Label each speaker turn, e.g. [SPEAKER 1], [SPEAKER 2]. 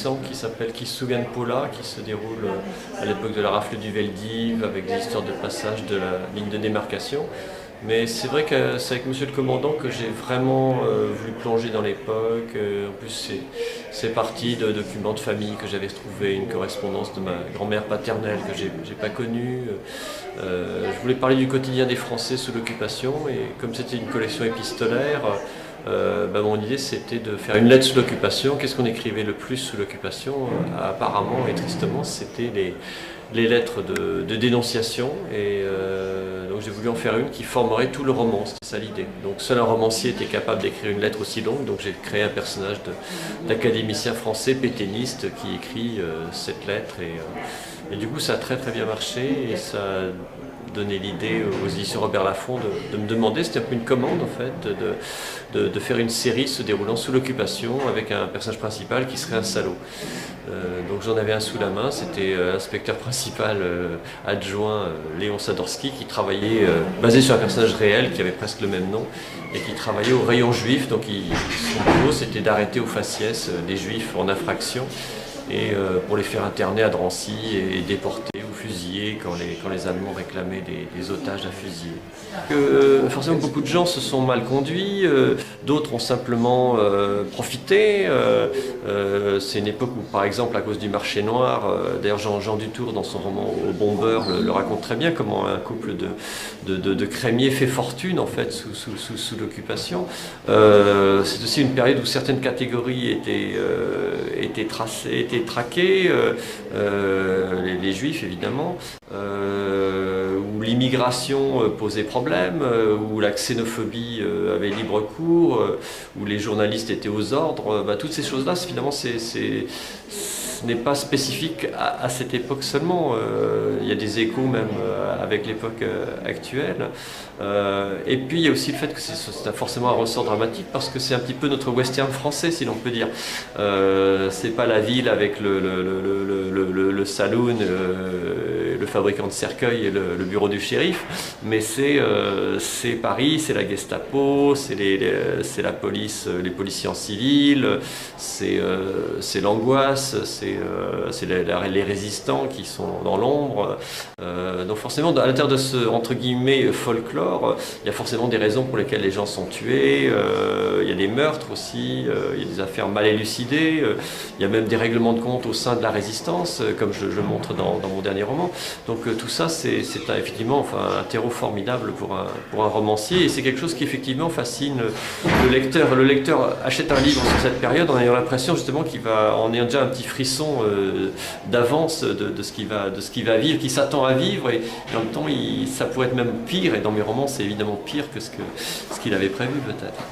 [SPEAKER 1] récent qui s'appelle Qui se souvient de Paula, qui se déroule à l'époque de la rafle du Veldiv, avec des histoires de passage de la ligne de démarcation. Mais c'est vrai que c'est avec Monsieur le Commandant que j'ai vraiment voulu plonger dans l'époque. En plus, c'est parti de documents de famille que j'avais trouvé, une correspondance de ma grand-mère paternelle que j'ai pas connue. Je voulais parler du quotidien des Français sous l'occupation, et comme c'était une collection épistolaire, mon idée c'était de faire une lettre sous l'occupation. Qu'est-ce qu'on écrivait le plus sous l'occupation? Apparemment et tristement, c'était les lettres de dénonciation, et donc j'ai voulu en faire une qui formerait tout le roman, c'était ça l'idée. Donc seul un romancier était capable d'écrire une lettre aussi longue, donc j'ai créé un personnage d'académicien français pétainiste qui écrit cette lettre, et du coup ça a très très bien marché, et ça a donné l'idée aux éditions Robert Laffont de me demander, c'était un peu une commande en fait, de faire une série se déroulant sous l'occupation avec un personnage principal qui serait un salaud. Donc j'en avais un sous la main, c'était l'inspecteur principal adjoint Léon Sadorski, qui travaillait, basé sur un personnage réel qui avait presque le même nom, et qui travaillait au rayon juif. Donc son boulot c'était d'arrêter au faciès des juifs en infraction, et pour les faire interner à Drancy et déporter ou fusiller quand les Allemands réclamaient des otages à fusiller. Forcément beaucoup de gens se sont mal conduits, d'autres ont simplement profité. C'est une époque où, par exemple, à cause du marché noir, d'ailleurs Jean Dutour dans son roman Au Bombeur le raconte très bien, comment un couple de crémiers fait fortune en fait sous l'occupation. C'est aussi une période où certaines catégories étaient traquées, les juifs évidemment, où l'immigration posait problème, où la xénophobie avait libre cours, où les journalistes étaient aux ordres. Toutes ces choses-là, finalement, ce n'est pas spécifique à cette époque seulement. Il y a des échos même avec l'époque actuelle. Et puis il y a aussi le fait que c'est forcément un ressort dramatique, parce que c'est un petit peu notre western français, si l'on peut dire. C'est pas la ville avec le saloon, le fabricant de cercueils et le bureau du shérif, mais c'est Paris, c'est la Gestapo, c'est la police, les policiers en civil, c'est l'angoisse, c'est les résistants qui sont dans l'ombre. Donc forcément, à l'intérieur de ce, entre guillemets, folklore, il y a forcément des raisons pour lesquelles les gens sont tués, il y a des meurtres aussi, il y a des affaires mal élucidées, il y a même des règlements de compte au sein de la résistance, comme je montre dans mon dernier roman. Donc tout ça, c'est effectivement un terreau formidable pour un romancier, et c'est quelque chose qui effectivement fascine le lecteur. Le lecteur achète un livre sur cette période en ayant l'impression justement en ayant déjà un petit frisson d'avance de ce qu'il va vivre, qu'il s'attend à vivre, et en même temps ça pourrait être même pire, et dans mes romans c'est évidemment pire que ce qu'il avait prévu peut-être.